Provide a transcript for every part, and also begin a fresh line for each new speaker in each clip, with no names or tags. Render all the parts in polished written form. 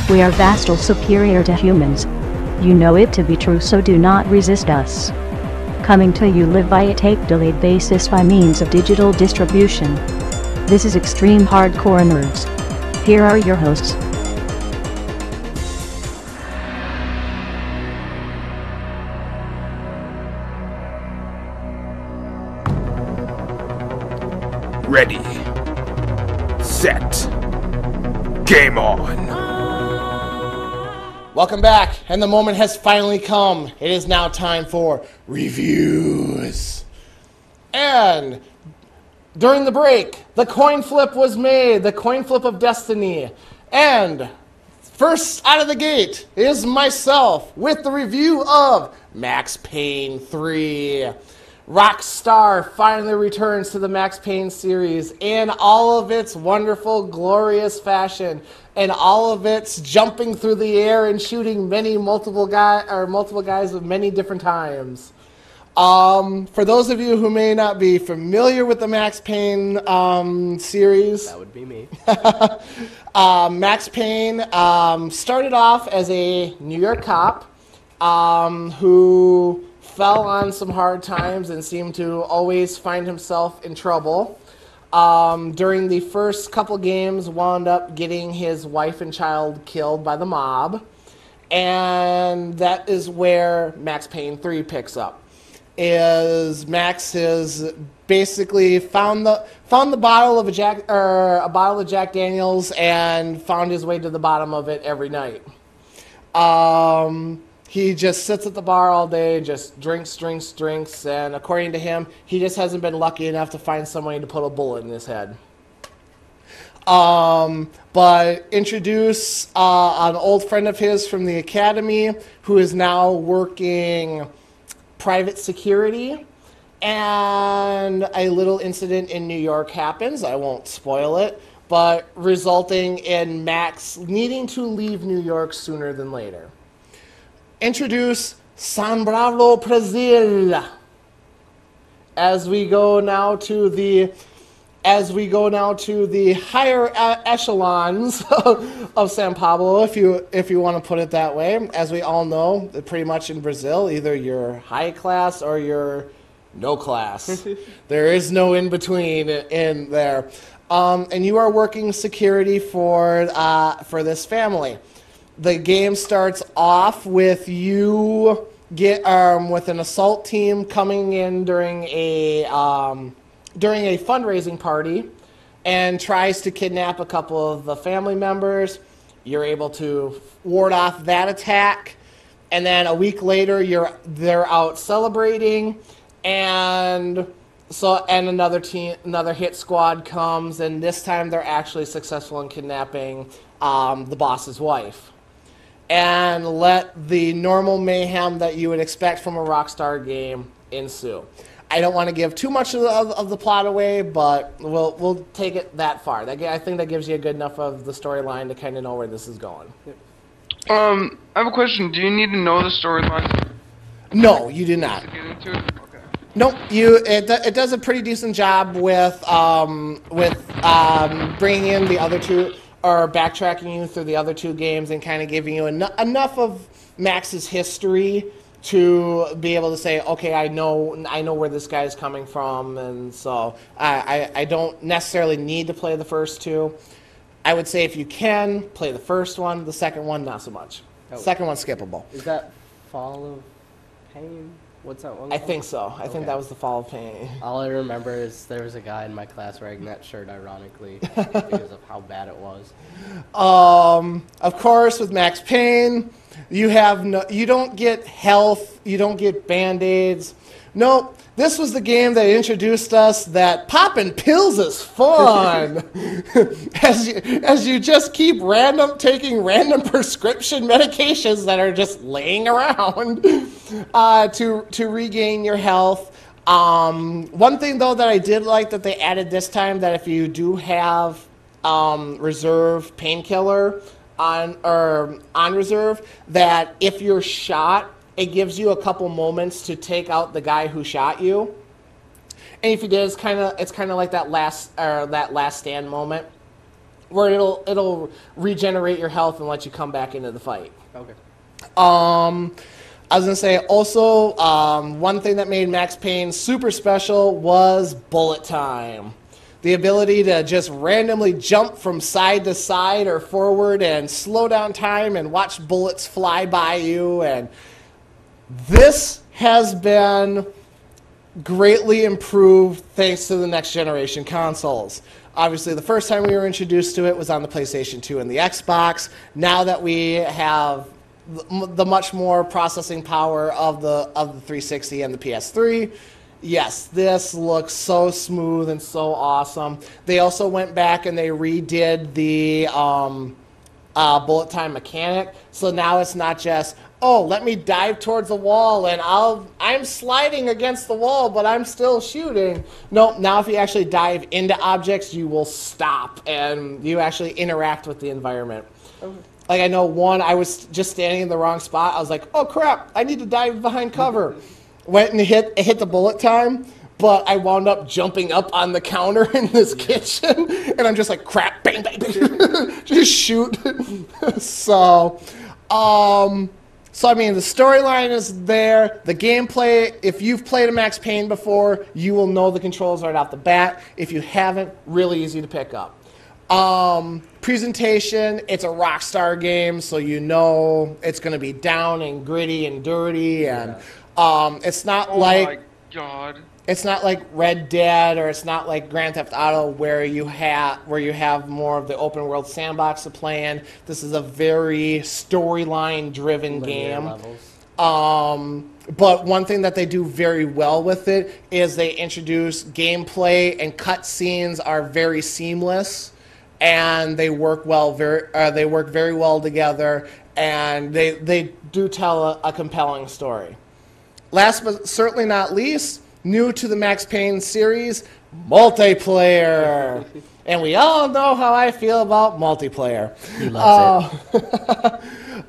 We are vastly superior to humans. You know it to be true, so do not resist us. Coming to you live by a tape-delayed basis by means of digital distribution. This is Extreme Hardcore Nerds. Here are your hosts.
Ready, set, game on.
Welcome back, and the moment has finally come. It is now time for reviews. And during the break, the coin flip was made, the coin flip of destiny. And first out of the gate is myself with the review of Max Payne 3. Rockstar finally returns to the Max Payne series in all of its wonderful, glorious fashion, and all of its jumping through the air and shooting multiple guys of many different times. For those of you who may not be familiar with the Max Payne series,
that would be me.
Max Payne started off as a New York cop who fell on some hard times and seemed to always find himself in trouble. During the first couple games, wound up getting his wife and child killed by the mob. And that is where Max Payne 3 picks up. Max has basically found the bottle of a bottle of Jack Daniels and found his way to the bottom of it every night. He just sits at the bar all day, just drinks, and according to him, he just hasn't been lucky enough to find somebody to put a bullet in his head. But introduce an old friend of his from the academy who is now working private security, and a little incident in New York happens. I won't spoil it, but resulting in Max needing to leave New York sooner than later. Introduce San Bravo Brazil. As we go now to the higher echelons of San Pablo, if you want to put it that way. As we all know, pretty much in Brazil, either you're high class or you're no class. There is no in between in there. And you are working security for this family. The game starts off with you with an assault team coming in during a fundraising party and tries to kidnap a couple of the family members. You're able to ward off that attack, and then a week later they're out celebrating, and another hit squad comes, and this time they're actually successful in kidnapping the boss's wife. And let the normal mayhem that you would expect from a Rockstar game ensue. I don't want to give too much of the plot away, but we'll take it that far. I think that gives you a good enough of the storyline to kind of know where this is going.
I have a question. Do you need to know the storyline?
No, you do not.
To get into it? Okay.
Nope. It does a pretty decent job with bringing in the other two, or backtracking you through the other two games and kind of giving you enough of Max's history to be able to say, okay, I know where this guy's coming from, and so I don't necessarily need to play the first two. I would say if you can, play the first one. The second one, not so much. Oh. Second one's skippable.
Is that Fall of Pain? What's that one called?
I think so. I think that was the Fall of Pain.
All I remember is there was a guy in my class wearing that shirt, ironically, because of how bad it was.
Of course, with Max Payne, you don't get health, you don't get Band-Aids. Nope. This was the game that introduced us that popping pills is fun. as you just keep taking random prescription medications that are just laying around to regain your health. One thing though that I did like that they added this time, that if you do have reserve painkiller on reserve, that if you're shot, it gives you a couple moments to take out the guy who shot you. And if you did, it's kind of like that last stand moment, where it'll regenerate your health and let you come back into the fight.
Okay.
I was gonna say also, one thing that made Max Payne super special was bullet time. The ability to just randomly jump from side to side or forward and slow down time and watch bullets fly by you. And this has been greatly improved thanks to the next generation consoles. Obviously, the first time we were introduced to it was on the PlayStation 2 and the Xbox. Now that we have the much more processing power of the 360 and the PS3, yes, this looks so smooth and so awesome. They also went back and they redid the bullet time mechanic. So now it's not just, oh, let me dive towards the wall and I'm sliding against the wall, but I'm still shooting. No, now if you actually dive into objects, you will stop and you actually interact with the environment. Okay. Like I know I was just standing in the wrong spot. I was like, oh crap, I need to dive behind cover. Went and hit the bullet time, but I wound up jumping up on the counter in this kitchen, and I'm just like, crap, bang, bang, bang, just shoot. So I mean, the storyline is there. The gameplay, if you've played a Max Payne before, you will know the controls right off the bat. If you haven't, really easy to pick up. Presentation, it's a Rockstar game, so you know it's going to be down and gritty and dirty, and it's not like,
my God.
It's not like Red Dead or it's not like Grand Theft Auto where you have more of the open world sandbox to play in. This is a very storyline driven game. But one thing that they do very well with it is they introduce gameplay, and cutscenes are very seamless, and they work very well together, and they do tell a compelling story. Last but certainly not least, new to the Max Payne series, multiplayer. And we all know how I feel about multiplayer.
He loves it.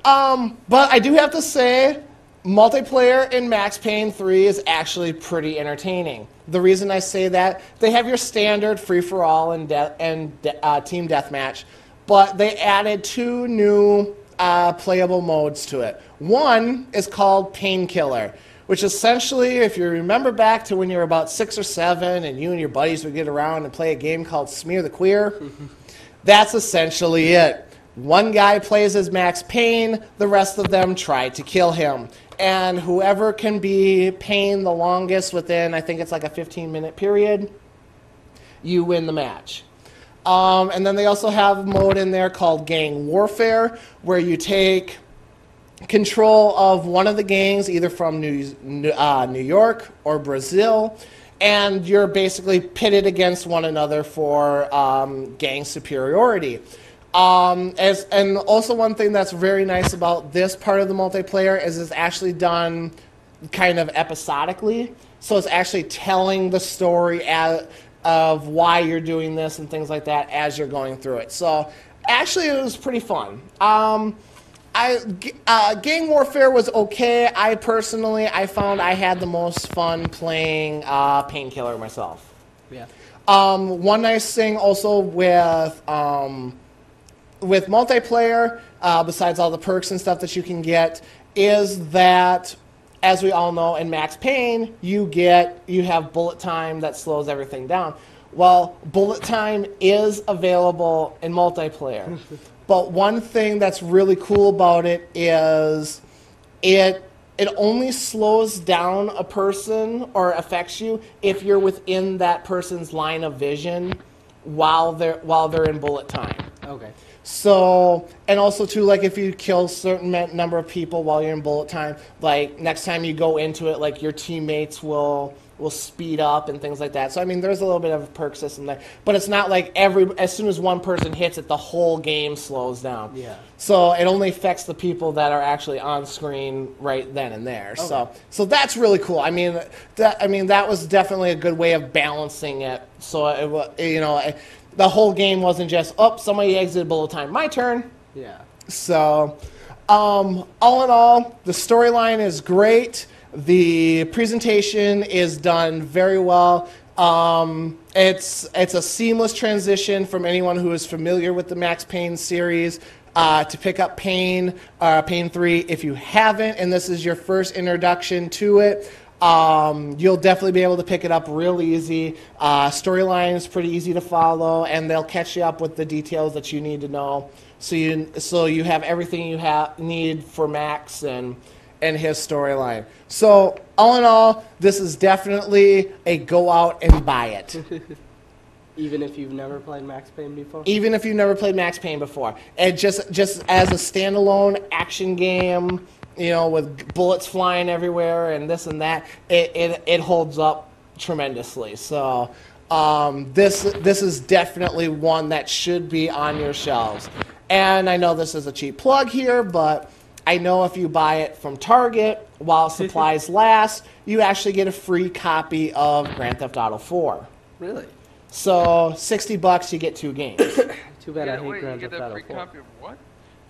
But I do have to say, multiplayer in Max Payne 3 is actually pretty entertaining. The reason I say that, they have your standard free-for-all and team deathmatch, but they added 2 new playable modes to it. One is called Painkiller, which essentially, if you remember back to when you were about 6 or 7 and you and your buddies would get around and play a game called Smear the Queer, that's essentially it. One guy plays as Max Payne, the rest of them try to kill him. And whoever can be Payne the longest within, I think it's like a 15-minute period, you win the match. And then they also have a mode in there called Gang Warfare, where you take control of one of the gangs, either from New York or Brazil, and you're basically pitted against one another for gang superiority. And also one thing that's very nice about this part of the multiplayer is it's actually done kind of episodically, so it's actually telling the story of why you're doing this and things like that as you're going through it. So actually it was pretty fun. Gang Warfare was okay. I found I had the most fun playing Painkiller myself.
Yeah.
One nice thing also with multiplayer, besides all the perks and stuff that you can get, is that, as we all know, in Max Payne, you have bullet time that slows everything down. Well, bullet time is available in multiplayer. But one thing that's really cool about it is it only slows down a person or affects you if you're within that person's line of vision while they're in bullet time.
Okay.
So, and also too, like if you kill a certain number of people while you're in bullet time, like next time you go into it, like your teammates will speed up and things like that. So I mean, there's a little bit of a perk system there, but it's not like as soon as one person hits it, the whole game slows down.
Yeah.
So it only affects the people that are actually on screen right then and there.
Okay.
So that's really cool. I mean, that was definitely a good way of balancing it. So the whole game wasn't just, oh, somebody exited bullet time, my turn.
Yeah.
So, all in all, the storyline is great. The presentation is done very well. It's a seamless transition from anyone who is familiar with the Max Payne series to pick up Payne 3. If you haven't, and this is your first introduction to it, you'll definitely be able to pick it up real easy. Storyline is pretty easy to follow, and they'll catch you up with the details that you need to know. So you have everything you need for Max and his storyline. So all in all, this is definitely a go out and buy it.
Even if you've never played Max Payne before?
Even if you've never played Max Payne before. And just as a standalone action game, you know, with bullets flying everywhere and this and that, it holds up tremendously. So this is definitely one that should be on your shelves. And I know this is a cheap plug here, but I know if you buy it from Target while supplies last, you actually get a free copy of Grand Theft Auto 4.
Really?
So $60, you get 2 games.
Too bad I hate
wait,
Grand
you
Theft
get a
Auto
free
4.
copy of what?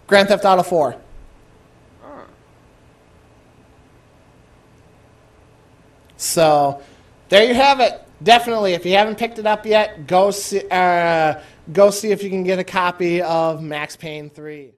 Grand Theft Auto 4.
Oh.
So there you have it. Definitely, if you haven't picked it up yet, go see if you can get a copy of Max Payne 3.